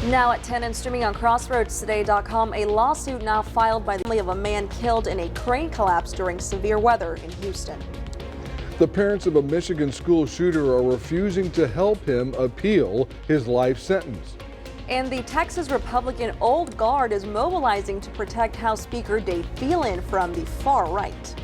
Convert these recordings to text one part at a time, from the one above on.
Now at 10 and streaming on CrossroadsToday.com, a lawsuit now filed by the family of a man killed in a crane collapse during severe weather in Houston. The parents of a Michigan school shooter are refusing to help him appeal his life sentence. And the Texas Republican Old Guard is mobilizing to protect House Speaker Dave Phelan from the far right.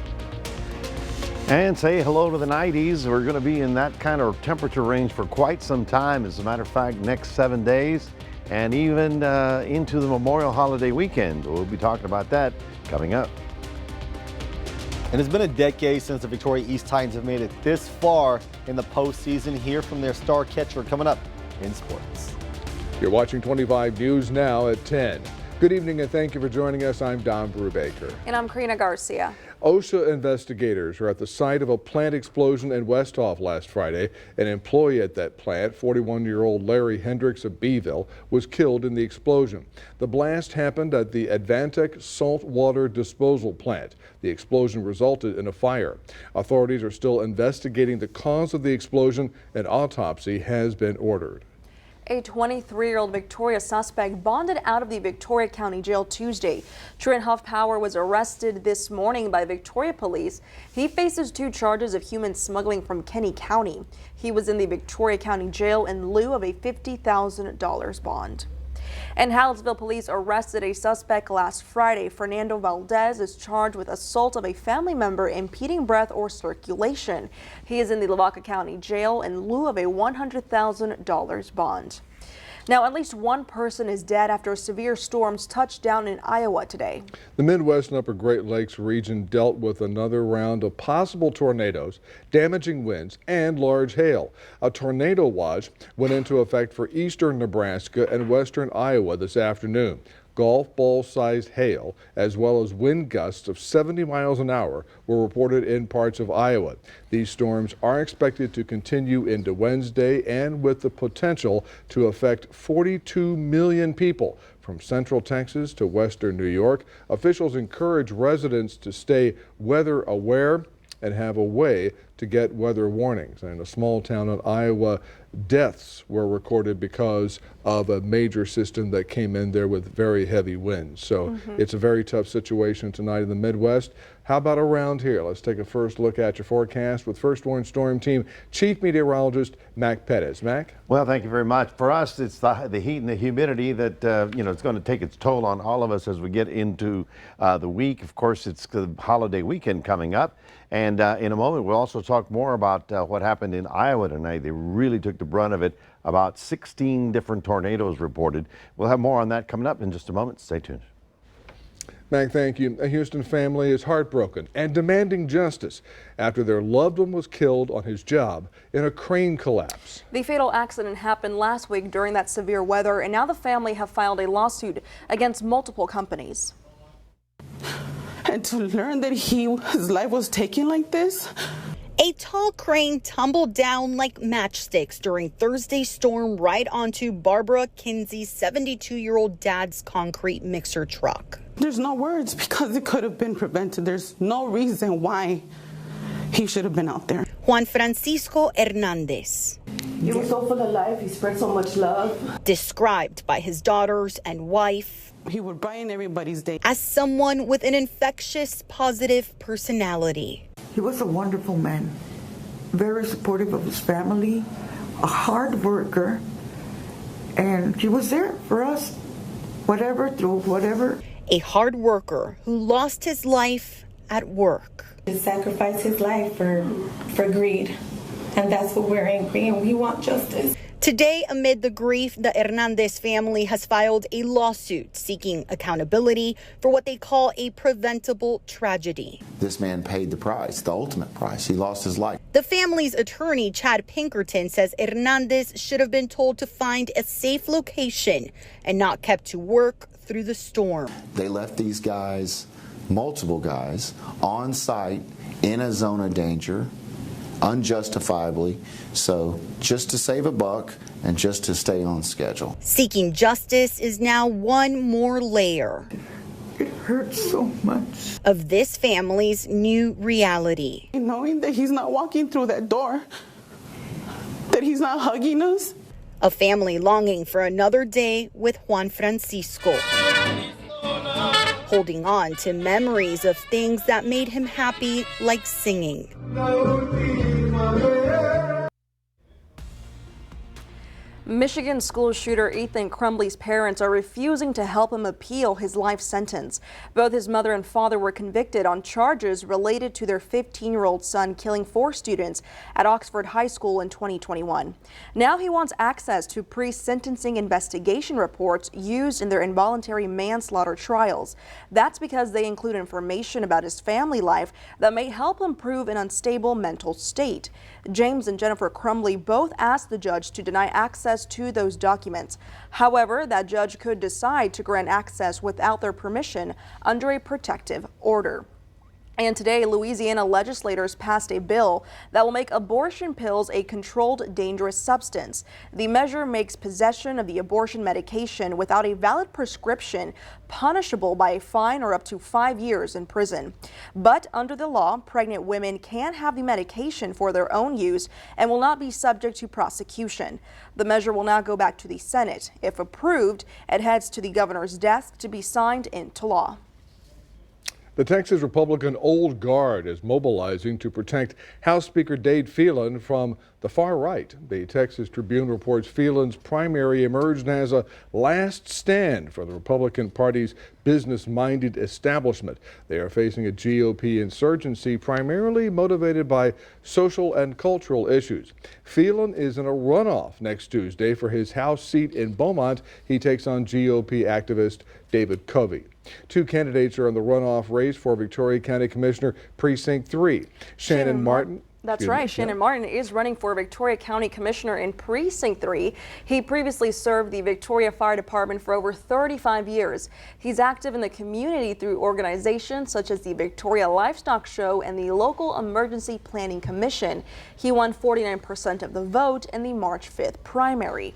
And say hello to the 90s. We're going to be in that kind of temperature range for quite some time. As a matter of fact, next 7 days and even into the Memorial Holiday weekend. We'll be talking about that coming up. And it's been a decade since the Victoria East Titans have made it this far in the postseason. Hear from their star catcher coming up in sports. You're watching 25 News now at 10. Good evening and thank you for joining us. I'm Don Brubaker. And I'm Karina Garcia. OSHA investigators are at the site of a plant explosion in Westhoff last Friday. An employee at that plant, 41-year-old Larry Hendricks of Beeville, was killed in the explosion. The blast happened at the Advantech saltwater disposal plant. The explosion resulted in a fire. Authorities are still investigating the cause of the explosion. An autopsy has been ordered. A 23-year-old Victoria suspect bonded out of the Victoria County Jail Tuesday. Trent Huff-Power was arrested this morning by Victoria Police. He faces 2 charges of human smuggling from Kenny County. He was in the Victoria County Jail in lieu of a $50,000 bond. And Hallettsville police arrested a suspect last Friday. Fernando Valdez is charged with assault of a family member, impeding breath or circulation. He is in the Lavaca County Jail in lieu of a $100,000 bond. Now, at least 1 person is dead after severe storms touched down in Iowa today. The Midwest and Upper Great Lakes region dealt with another round of possible tornadoes, damaging winds, and large hail. A tornado watch went into effect for eastern Nebraska and western Iowa this afternoon. Golf ball-sized hail, as well as wind gusts of 70 miles an hour, were reported in parts of Iowa. These storms are expected to continue into Wednesday and with the potential to affect 42 million people from central Texas to western New York. Officials encourage residents to stay weather aware and have a way to get weather warnings. And in a small town in Iowa, deaths were recorded because of a major system that came in there with very heavy winds. So it's a very tough situation tonight in the Midwest. How about around here? Let's take a first look at your forecast with First Warn Storm Team Chief Meteorologist Mac Pettis. Mac? Well, thank you very much. For us, it's the heat and the humidity that, it's going to take its toll on all of us as we get into the week. Of course, it's the holiday weekend coming up. And in a moment, we'll also talk more about what happened in Iowa tonight. They really took the brunt of it. About 16 different tornadoes reported. We'll have more on that coming up in just a moment. Stay tuned. Mac, thank you. A Houston family is heartbroken and demanding justice after their loved one was killed on his job in a crane collapse. The fatal accident happened last week during that severe weather, and now the family have filed a lawsuit against multiple companies. And to learn that his life was taken like this. A tall crane tumbled down like matchsticks during Thursday's storm right onto Barbara Kinsey's 72-year-old dad's concrete mixer truck. There's no words because it could have been prevented. There's no reason why he should have been out there. Juan Francisco Hernandez. He was so full of life. He spread so much love. Described by his daughters and wife. He would brighten everybody's day. As someone with an infectious, positive personality. He was a wonderful man, very supportive of his family, a hard worker, and he was there for us, through whatever. A hard worker who lost his life at work. He sacrificed his life for greed, and that's what we're angry, and we want justice. Today, amid the grief, the Hernandez family has filed a lawsuit seeking accountability for what they call a preventable tragedy. This man paid the price, the ultimate price. He lost his life. The family's attorney, Chad Pinkerton, says Hernandez should have been told to find a safe location and not kept to work through the storm. They left these guys, multiple guys, on site in a zone of danger, unjustifiably, so just to save a buck and just to stay on schedule. Seeking justice is now one more layer. It hurts so much. Of this family's new reality. Knowing that he's not walking through that door, that he's not hugging us. A family longing for another day with Juan Francisco, holding on to memories of things that made him happy, like singing. Michigan school shooter Ethan Crumbley's parents are refusing to help him appeal his life sentence. Both his mother and father were convicted on charges related to their 15-year-old son killing 4 students at Oxford High School in 2021. Now he wants access to pre-sentencing investigation reports used in their involuntary manslaughter trials. That's because they include information about his family life that may help him prove an unstable mental state. James and Jennifer Crumbley both asked the judge to deny access to those documents. However, that judge could decide to grant access without their permission under a protective order. And today, Louisiana legislators passed a bill that will make abortion pills a controlled dangerous substance. The measure makes possession of the abortion medication without a valid prescription punishable by a fine or up to 5 years in prison. But under the law, pregnant women can have the medication for their own use and will not be subject to prosecution. The measure will now go back to the Senate. If approved, it heads to the governor's desk to be signed into law. The Texas Republican Old Guard is mobilizing to protect House Speaker Dade Phelan from the far right. The Texas Tribune reports Phelan's primary emerged as a last stand for the Republican Party's business-minded establishment. They are facing a GOP insurgency primarily motivated by social and cultural issues. Phelan is in a runoff next Tuesday for his House seat in Beaumont. He takes on GOP activist David Covey. 2 candidates are in the runoff race for Victoria County Commissioner Precinct 3. Shannon Martin. That's right. Shannon Martin is running for Victoria County Commissioner in Precinct 3. He previously served the Victoria Fire Department for over 35 years. He's active in the community through organizations such as the Victoria Livestock Show and the local Emergency Planning Commission. He won 49% of the vote in the March 5th primary.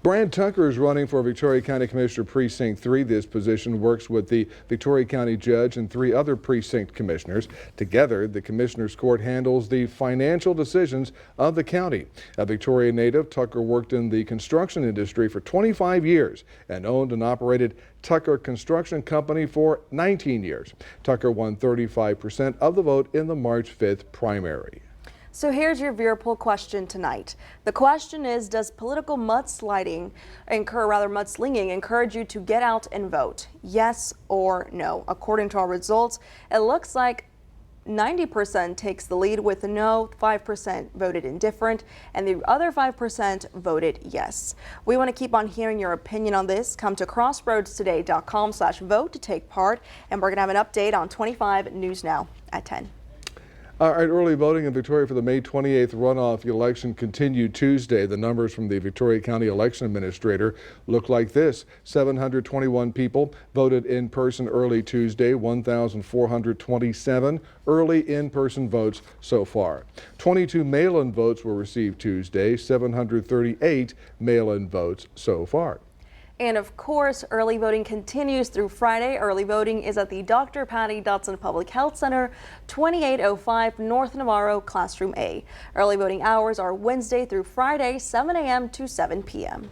Brad Tucker is running for Victoria County Commissioner Precinct 3. This position works with the Victoria County Judge and 3 other precinct commissioners. Together, the Commissioners Court handles the financial decisions of the county. A Victoria native, Tucker worked in the construction industry for 25 years and owned and operated Tucker Construction Company for 19 years. Tucker won 35% of the vote in the March 5th primary. So here's your viewer poll question tonight. The question is, does political mudslinging encourage you to get out and vote? Yes or no? According to our results, it looks like 90% takes the lead with no, 5% voted indifferent, and the other 5% voted yes. We want to keep on hearing your opinion on this. Come to crossroadstoday.com/vote to take part, and we're going to have an update on 25 News Now at 10. All right, early voting in Victoria for the May 28th runoff election continued Tuesday. The numbers from the Victoria County Election Administrator look like this. 721 people voted in person early Tuesday, 1,427 early in-person votes so far. 22 mail-in votes were received Tuesday, 738 mail-in votes so far. And of course, early voting continues through Friday. Early voting is at the Dr. Patty Dotson Public Health Center, 2805 North Navarro, Classroom A. Early voting hours are Wednesday through Friday, 7 a.m. to 7 p.m.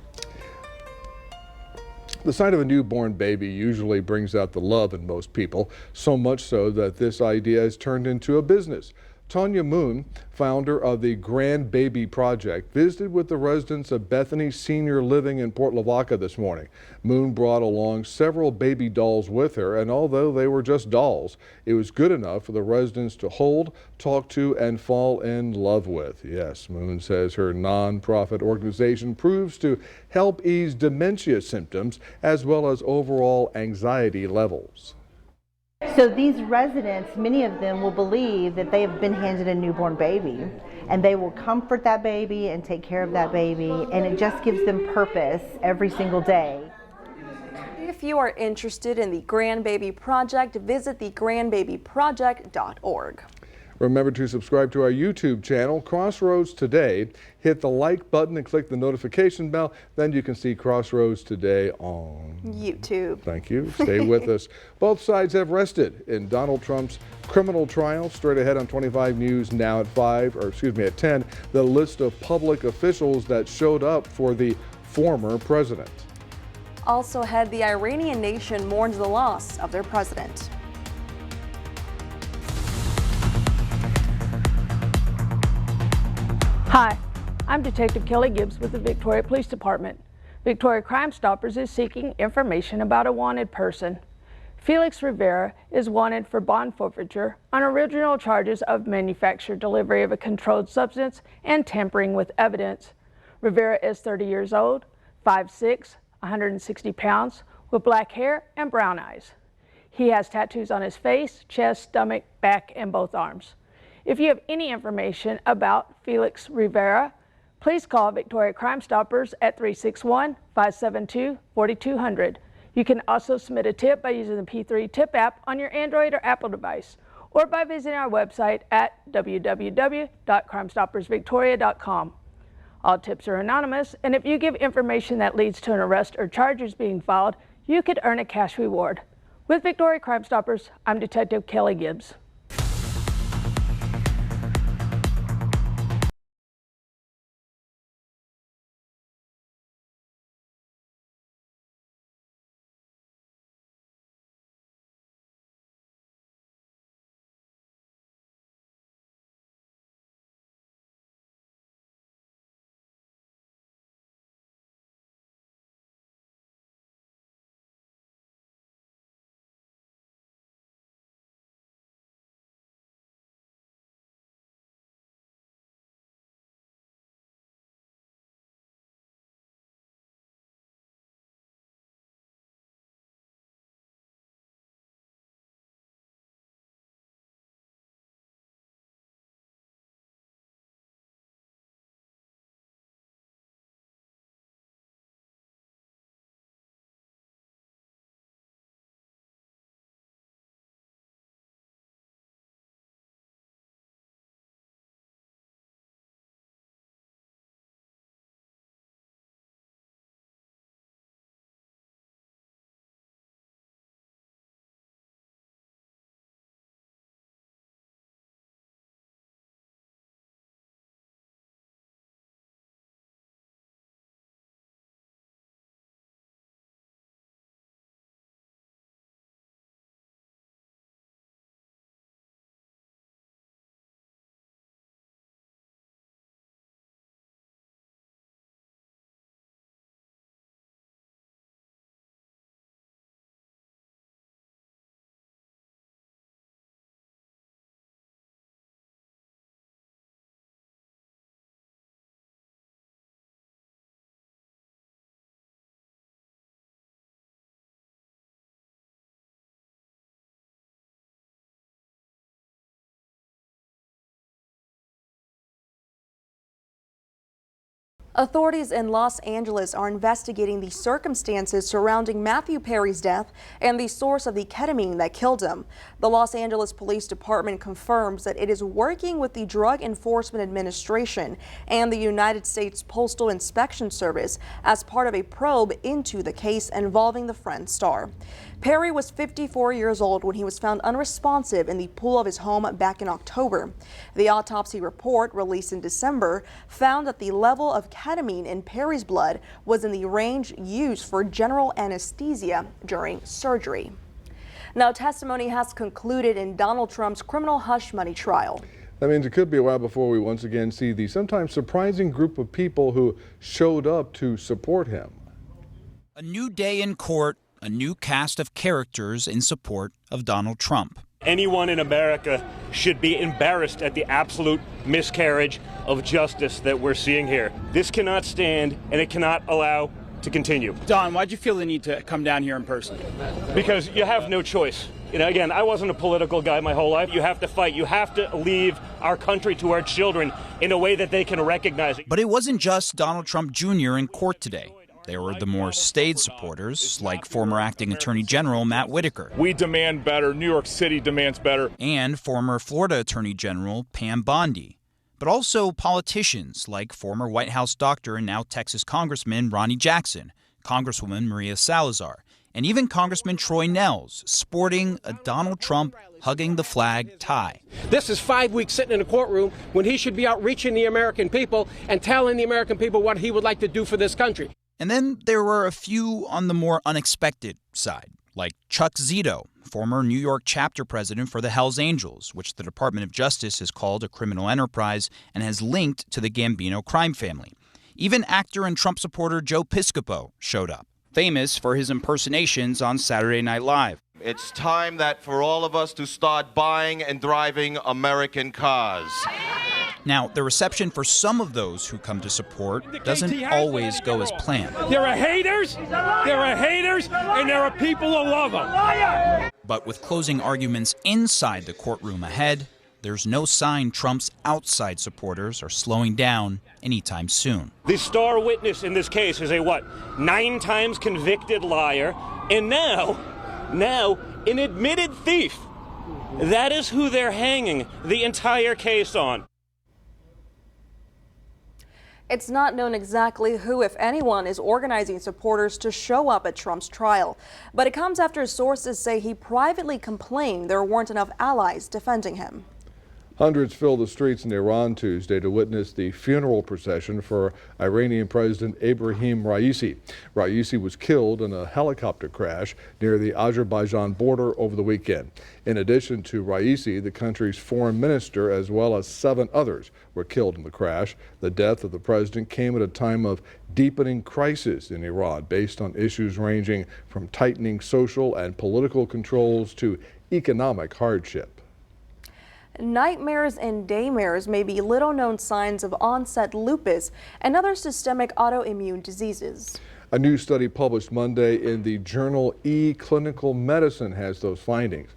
The sight of a newborn baby usually brings out the love in most people, so much so that this idea has turned into a business. Tanya Moon, founder of the Grand Baby Project, visited with the residents of Bethany Senior Living in Port Lavaca this morning. Moon brought along several baby dolls with her, and although they were just dolls, it was good enough for the residents to hold, talk to, and fall in love with. Yes, Moon says her nonprofit organization proves to help ease dementia symptoms as well as overall anxiety levels. So these residents, many of them will believe that they have been handed a newborn baby, and they will comfort that baby and take care of that baby, and it just gives them purpose every single day. If you are interested in the Grand Baby Project, visit thegrandbabyproject.org. Remember to subscribe to our YouTube channel, Crossroads Today. Hit the like button and click the notification bell. Then you can see Crossroads Today on YouTube. Thank you. Stay with us. Both sides have rested in Donald Trump's criminal trial. Straight ahead on 25 News Now at 10, the list of public officials that showed up for the former president. Also ahead, the Iranian nation mourns the loss of their president. Hi, I'm Detective Kelly Gibbs with the Victoria Police Department. Victoria Crime Stoppers is seeking information about a wanted person. Felix Rivera is wanted for bond forfeiture on original charges of manufactured delivery of a controlled substance and tampering with evidence. Rivera is 30 years old, 5'6", 160 pounds, with black hair and brown eyes. He has tattoos on his face, chest, stomach, back, and both arms. If you have any information about Felix Rivera, please call Victoria Crime Stoppers at 361-572-4200. You can also submit a tip by using the P3 Tip app on your Android or Apple device, or by visiting our website at www.crimestoppersvictoria.com. All tips are anonymous, and if you give information that leads to an arrest or charges being filed, you could earn a cash reward. With Victoria Crime Stoppers, I'm Detective Kelly Gibbs. Authorities in Los Angeles are investigating the circumstances surrounding Matthew Perry's death and the source of the ketamine that killed him. The Los Angeles Police Department confirms that it is working with the Drug Enforcement Administration and the United States Postal Inspection Service as part of a probe into the case involving the Friend star. Perry was 54 years old when he was found unresponsive in the pool of his home back in October. The autopsy report, released in December, found that the level of ketamine in Perry's blood was in the range used for general anesthesia during surgery. Now, testimony has concluded in Donald Trump's criminal hush money trial. That means it could be a while before we once again see the sometimes surprising group of people who showed up to support him. A new day in court, a new cast of characters in support of Donald Trump. Anyone in America should be embarrassed at the absolute miscarriage of justice that we're seeing here. This cannot stand, and it cannot allow to continue. Don, why'd you feel the need to come down here in person? Because you have no choice. You know, again, I wasn't a political guy my whole life. You have to fight. You have to leave our country to our children in a way that they can recognize it. But it wasn't just Donald Trump Jr. in court today. There were the more staid supporters, like former acting Attorney General Matt Whitaker. We demand better. New York City demands better. And former Florida Attorney General Pam Bondi. But also politicians like former White House doctor and now Texas Congressman Ronnie Jackson, Congresswoman Maria Salazar, and even Congressman Troy Nehls, sporting a Donald Trump hugging the flag tie. This is 5 weeks sitting in a courtroom when he should be out reaching the American people and telling the American people what he would like to do for this country. And then there were a few on the more unexpected side, like Chuck Zito, former New York chapter president for the Hells Angels, which the Department of Justice has called a criminal enterprise and has linked to the Gambino crime family. Even actor and Trump supporter Joe Piscopo showed up, famous for his impersonations on Saturday Night Live. It's time that for all of us to start buying and driving American cars. Now, the reception for some of those who come to support doesn't always go as planned. There are haters, and there are people who love them. But with closing arguments inside the courtroom ahead, there's no sign Trump's outside supporters are slowing down anytime soon. The star witness in this case is a 9 times convicted liar, and now an admitted thief. That is who they're hanging the entire case on. It's not known exactly who, if anyone, is organizing supporters to show up at Trump's trial. But it comes after sources say he privately complained there weren't enough allies defending him. Hundreds filled the streets in Iran Tuesday to witness the funeral procession for Iranian President Ebrahim Raisi. Raisi was killed in a helicopter crash near the Azerbaijan border over the weekend. In addition to Raisi, the country's foreign minister, as well as 7 others, were killed in the crash. The death of the president came at a time of deepening crisis in Iran, based on issues ranging from tightening social and political controls to economic hardship. Nightmares and daymares may be little-known signs of onset lupus and other systemic autoimmune diseases. A new study published Monday in the journal eClinical Medicine has those findings.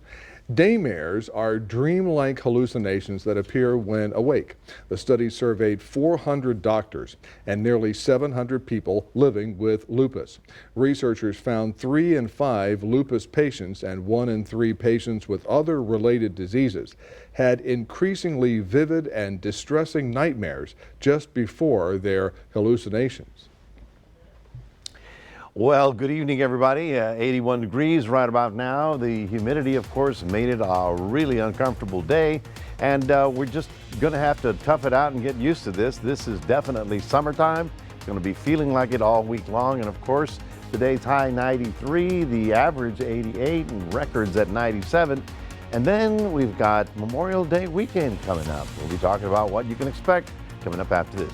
Daymares are dreamlike hallucinations that appear when awake. The study surveyed 400 doctors and nearly 700 people living with lupus. Researchers found 3 in 5 lupus patients and 1 in 3 patients with other related diseases had increasingly vivid and distressing nightmares just before their hallucinations. Well, good evening, everybody. 81 degrees right about now. The humidity, of course, made it a really uncomfortable day, and we're just going to have to tough it out and get used to this. This is definitely summertime. It's going to be feeling like it all week long, and of course, today's high 93, the average 88, and records at 97. And then we've got Memorial Day weekend coming up. We'll be talking about what you can expect coming up after this.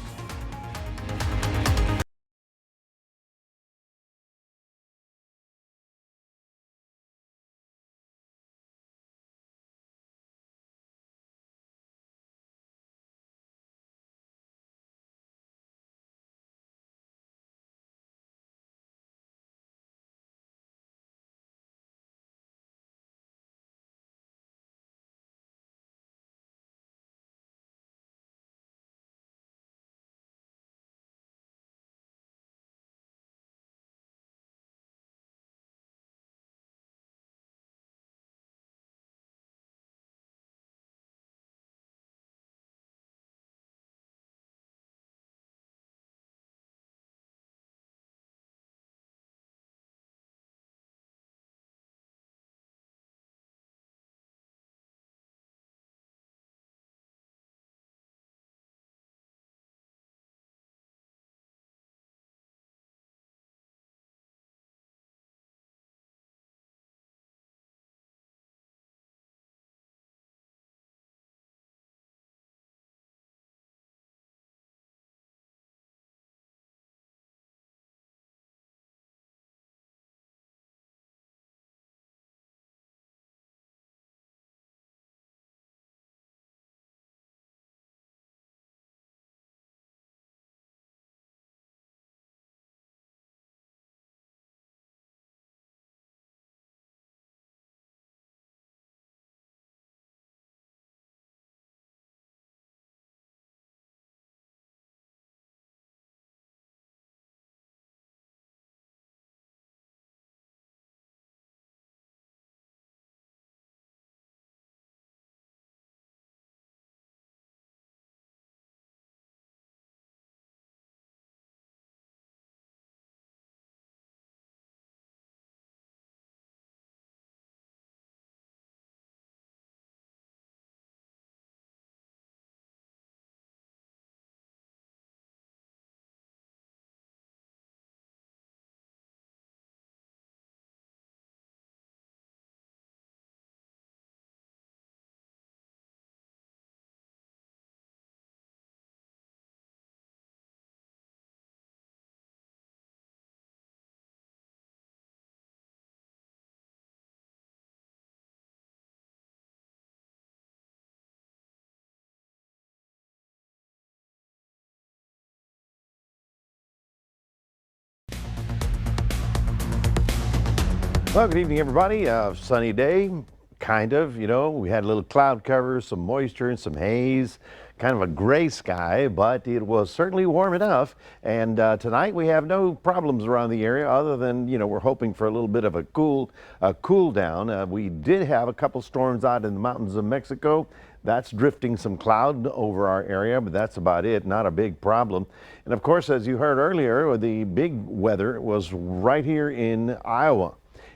Well, good evening, everybody. Sunny day, kind of, you know. We had a little cloud cover, some moisture and some haze, kind of a gray sky, but it was certainly warm enough. And tonight we have no problems around the area other than, you know, we're hoping for a little bit of a cool down. We did have a couple storms out in the mountains of Mexico. That's drifting some cloud over our area, but that's about it, not a big problem. And of course, as you heard earlier, the big weather was right here in Iowa.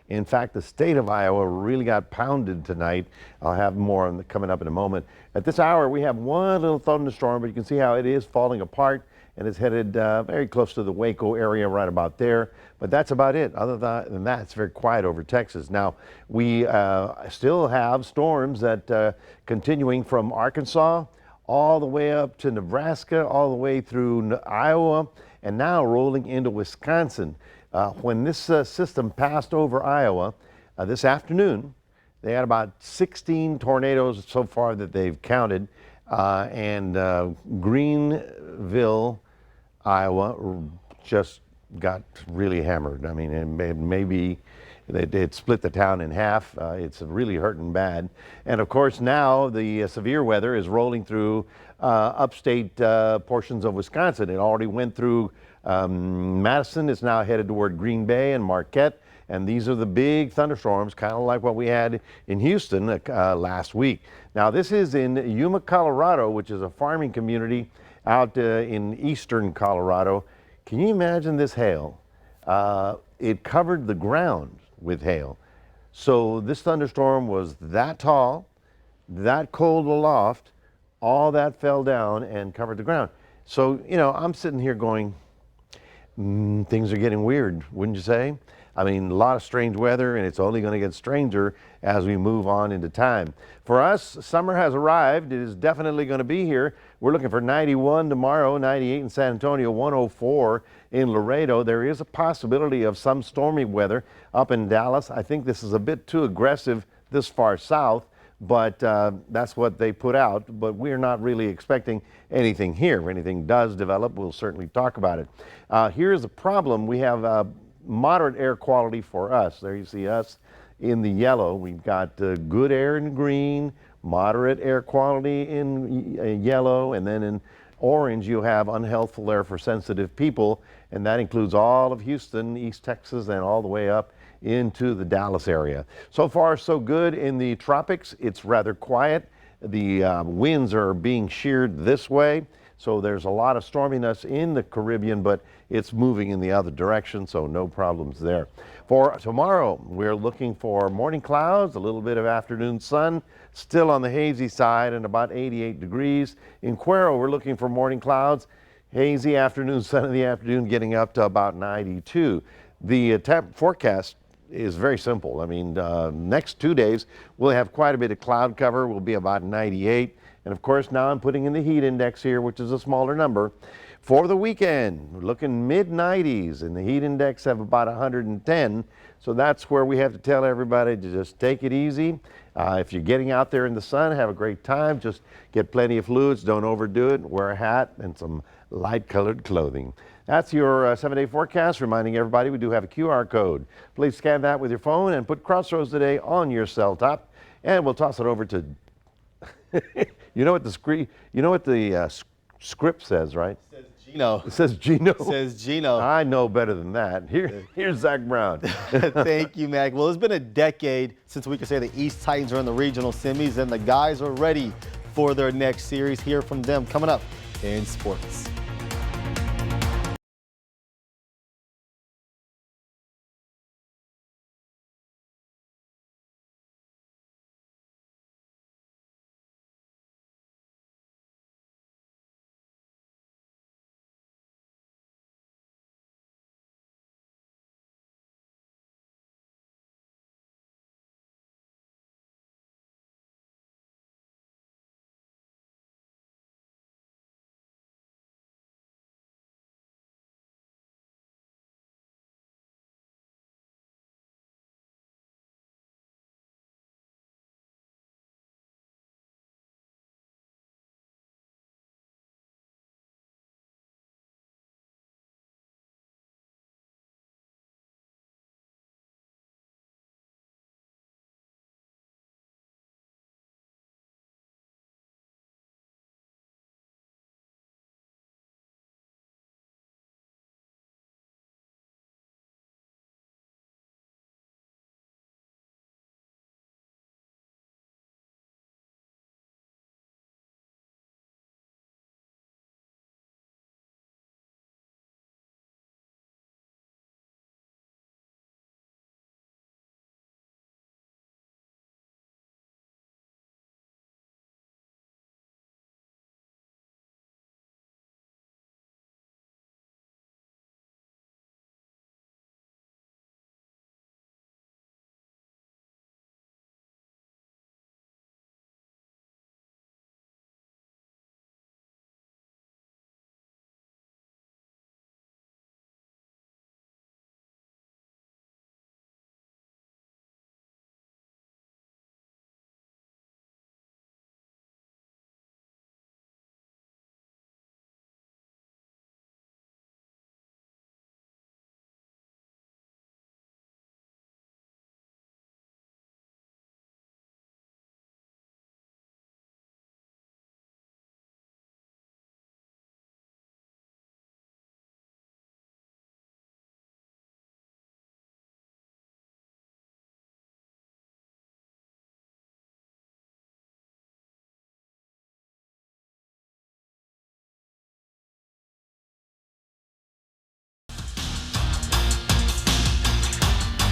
In fact, the state of Iowa really got pounded tonight. I'll have more on coming up in a moment. At this hour, we have one little thunderstorm, but you can see how it is falling apart and it's headed very close to the Waco area right about there. But that's about it. Other than that, it's very quiet over Texas. Now, we still have storms that continuing from Arkansas all the way up to Nebraska, all the way through Iowa, and now rolling into Wisconsin. When this system passed over Iowa this afternoon, they had about 16 tornadoes so far that they've counted, and Greenville, Iowa, just got really hammered. I mean, maybe it split the town in half. It's really hurting bad. And of course, now the severe weather is rolling through upstate portions of Wisconsin. It already went through Madison. It's now headed toward Green Bay and Marquette. And these are the big thunderstorms, kind of like what we had in Houston last week. Now, this is in Yuma, Colorado, which is a farming community out in eastern Colorado. Can you imagine this hail? It covered the ground with hail. So this thunderstorm was that tall, that cold aloft, all that fell down and covered the ground. So, you know, I'm sitting here going, things are getting weird, wouldn't you say? I mean, a lot of strange weather, and it's only going to get stranger as we move on into time. For us, summer has arrived. It is definitely going to be here. We're looking for 91 tomorrow, 98 in San Antonio, 104 in Laredo. There is a possibility of some stormy weather up in Dallas. I think this is a bit too aggressive this far south, but that's what they put out. But we're not really expecting anything here. If anything does develop, we'll certainly talk about it. Here's the problem. We have moderate air quality for us. There you see us in the yellow. We've got good air in green, moderate air quality in yellow, and then in orange you have unhealthful air for sensitive people, and that includes all of Houston, East Texas, and all the way up into the Dallas area. So far, so good in the tropics. It's rather quiet. The winds are being sheared this way, so there's a lot of storminess in the Caribbean, but it's moving in the other direction, so no problems there. For tomorrow, we're looking for morning clouds, a little bit of afternoon sun, still on the hazy side and about 88 degrees. In Cuero, we're looking for morning clouds, hazy afternoon, sun in the afternoon, getting up to about 92. The forecast is very simple. I mean, next 2 days, we'll have quite a bit of cloud cover. We'll be about 98. And of course, now I'm putting in the heat index here, which is a smaller number. For the weekend, we're looking mid-90s, and the heat index of about 110. So that's where we have to tell everybody to just take it easy. If you're getting out there in the sun, have a great time. Just get plenty of fluids. Don't overdo it. Wear a hat and some light-colored clothing. That's your 7-day forecast, reminding everybody we do have a QR code. Please scan that with your phone and put Crossroads Today on your cell top. And we'll toss it over to... You know what the script says, right? It says Gino. It says Gino. It says Gino. I know better than that. Here's Zach Brown. Thank you, Mac. Well, it's been a decade since we could say the East Titans are in the regional semis, and the guys are ready for their next series. Hear from them coming up in sports.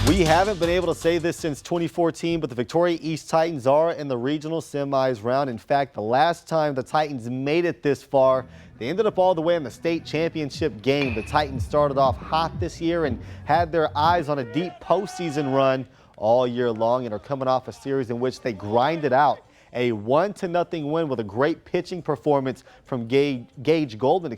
We haven't been able to say this since 2014, but the Victoria East Titans are in the regional semis round. In fact, the last time the Titans made it this far, they ended up all the way in the state championship game. The Titans started off hot this year and had their eyes on a deep postseason run all year long and are coming off a series in which they grinded out a 1-0 win with a great pitching performance from Gage Golden,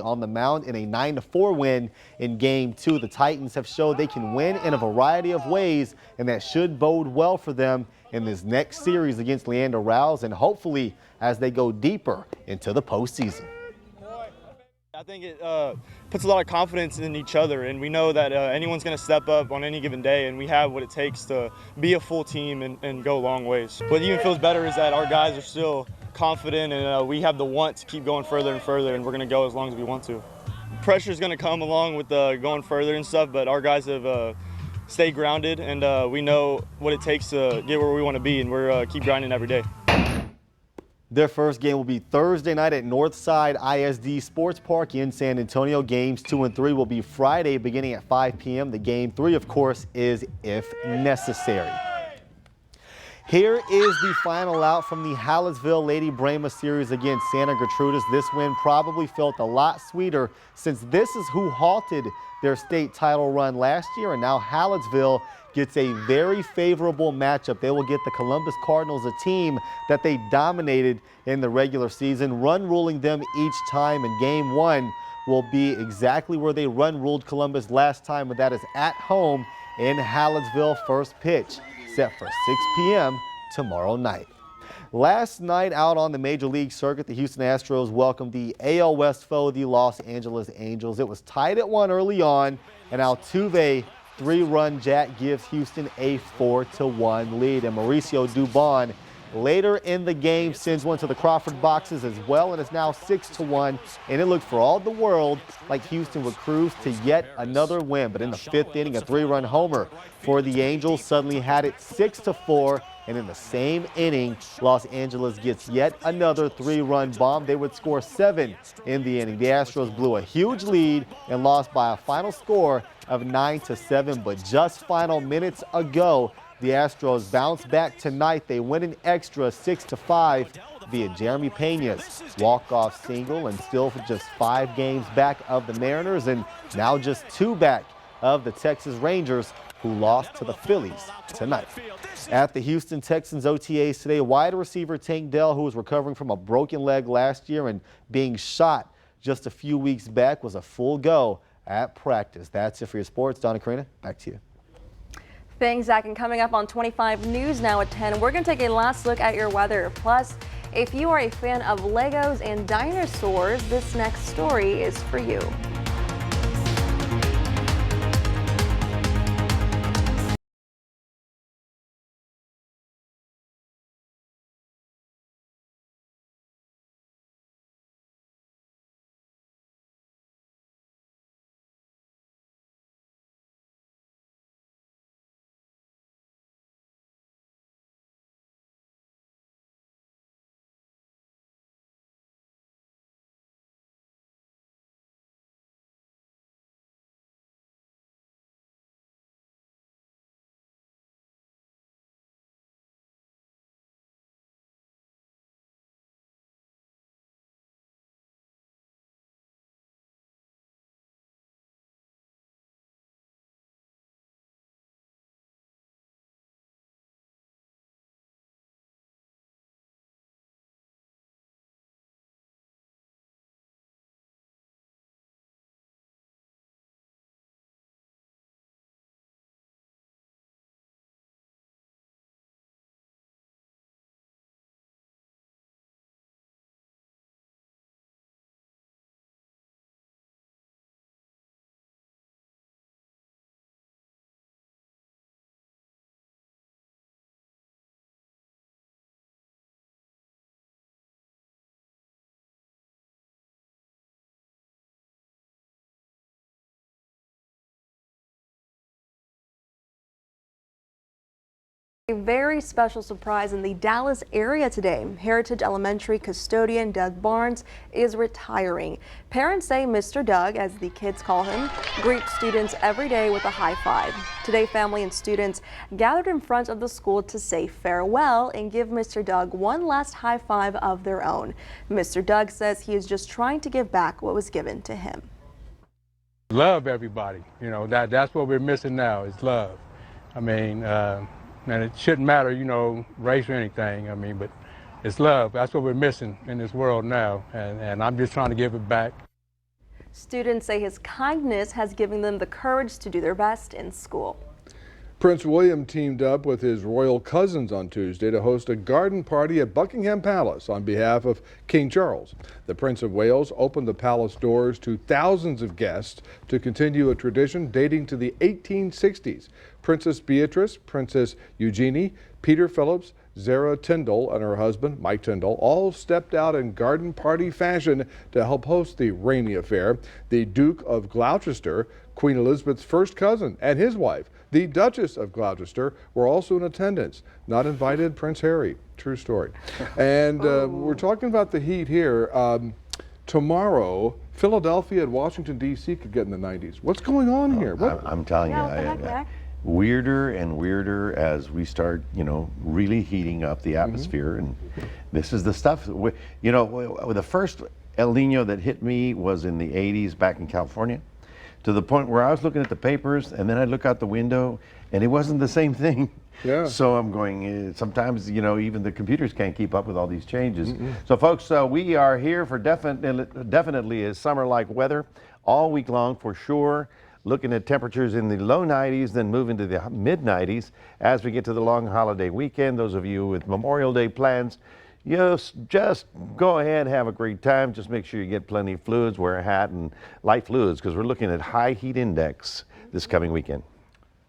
on the mound in a 9-4 win in Game 2. The Titans have showed they can win in a variety of ways, and that should bode well for them in this next series against Leander Rouse and hopefully as they go deeper into the postseason. I think it puts a lot of confidence in each other, and we know that anyone's going to step up on any given day, and we have what it takes to be a full team and go long ways. What even feels better is that our guys are still confident, and we have the want to keep going further and further, and we're going to go as long as we want to. Pressure is going to come along with going further and stuff, but our guys have stayed grounded, and we know what it takes to get where we want to be, and we're keep grinding every day. Their first game will be Thursday night at Northside ISD Sports Park in San Antonio. Games 2 and 3 will be Friday beginning at 5 p.m. The game 3, of course, is if necessary. Here is the final out from the Hallettsville Lady Brahma series against Santa Gertrudis. This win probably felt a lot sweeter since this is who halted their state title run last year, and now Hallettsville gets a very favorable matchup. They will get the Columbus Cardinals, a team that they dominated in the regular season, run ruling them each time, and Game 1 will be exactly where they run ruled Columbus last time, and that is at home in Hallettsville. First pitch set for 6 p.m. tomorrow night. Last night out on the Major League circuit, the Houston Astros welcomed the AL West foe, the Los Angeles Angels. It was tied at 1 early on, and Altuve 3-run jack gives Houston a 4-1 lead, and Mauricio Dubon later in the game sends one to the Crawford boxes as well, and it's now 6-1, and it looked for all the world like Houston would cruise to yet another win. But in the 5th inning, a 3-run homer for the Angels suddenly had it 6-4, and in the same inning, Los Angeles gets yet another 3-run bomb. They would score 7 in the inning. The Astros blew a huge lead and lost by a final score of 9-7, but just final minutes ago, the Astros bounce back tonight. They win in extra 6-5 via Jeremy Pena's walk-off single, and still just 5 games back of the Mariners and now just 2 back of the Texas Rangers, who lost to the Phillies tonight. At the Houston Texans OTAs today, wide receiver Tank Dell, who was recovering from a broken leg last year and being shot just a few weeks back, was a full go at practice. That's it for your sports. Donna Karina, back to you. Thanks, Zach. And coming up on 25 News now at 10, we're going to take a last look at your weather. Plus, if you are a fan of Legos and dinosaurs, this next story is for you. A very special surprise in the Dallas area today. Heritage Elementary custodian Doug Barnes is retiring. Parents say Mr. Doug, as the kids call him, greets students every day with a high five. Today, family and students gathered in front of the school to say farewell and give Mr. Doug one last high five of their own. Mr. Doug says he is just trying to give back what was given to him. Love everybody. You know, that's what we're missing now is love. I mean, and it shouldn't matter, you know, race or anything. I mean, but it's love. That's what we're missing in this world now. And I'm just trying to give it back. Students say his kindness has given them the courage to do their best in school. Prince William teamed up with his royal cousins on Tuesday to host a garden party at Buckingham Palace on behalf of King Charles. The Prince of Wales opened the palace doors to thousands of guests to continue a tradition dating to the 1860s. Princess Beatrice, Princess Eugenie, Peter Phillips, Zara Tyndall and her husband, Mike Tyndall, all stepped out in garden party fashion to help host the rainy affair. The Duke of Gloucester, Queen Elizabeth's first cousin, and his wife, the Duchess of Gloucester, were also in attendance. Not invited, Prince Harry. True story. And we're talking about the heat here. Tomorrow, Philadelphia and Washington, D.C. could get in the 90s. What's going on here? I'm telling you, weirder and weirder as we start, you know, really heating up the atmosphere. And this is the stuff, you know, the first El Nino that hit me was in the 80s back in California, to the point where I was looking at the papers and then I'd look out the window and it wasn't the same thing. Yeah. So I'm going, sometimes, you know, even the computers can't keep up with all these changes. So folks, we are here for definitely a summer-like weather all week long for sure. Looking at temperatures in the low 90s, then moving to the mid 90s as we get to the long holiday weekend. Those of you with Memorial Day plans, just go ahead, have a great time. Just make sure you get plenty of fluids, wear a hat and light fluids, because we're looking at high heat index this coming weekend.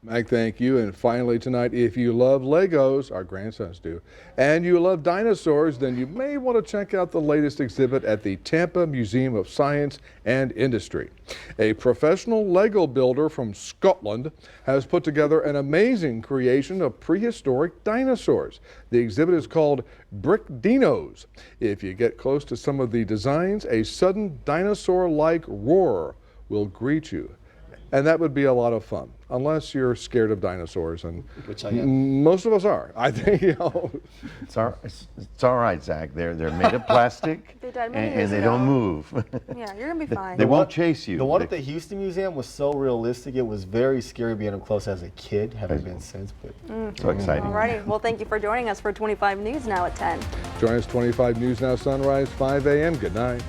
Mike, thank you. And finally tonight, if you love Legos, our grandsons do, and you love dinosaurs, then you may want to check out the latest exhibit at the Tampa Museum of Science and Industry. A professional Lego builder from Scotland has put together an amazing creation of prehistoric dinosaurs. The exhibit is called Brick Dinos. If you get close to some of the designs, a sudden dinosaur-like roar will greet you. And that would be a lot of fun, unless you're scared of dinosaurs, and which I am. Most of us are. I think, you know. It's all right, Zach. They're made of plastic, and they don't move. Yeah, you're gonna be fine. They won't chase you. The one at the Houston Museum was so realistic. It was very scary being up close as a kid. Haven't been since, but so exciting. Alrighty, well, thank you for joining us for 25 News Now at 10. Join us 25 News Now Sunrise, 5 a.m. Good night.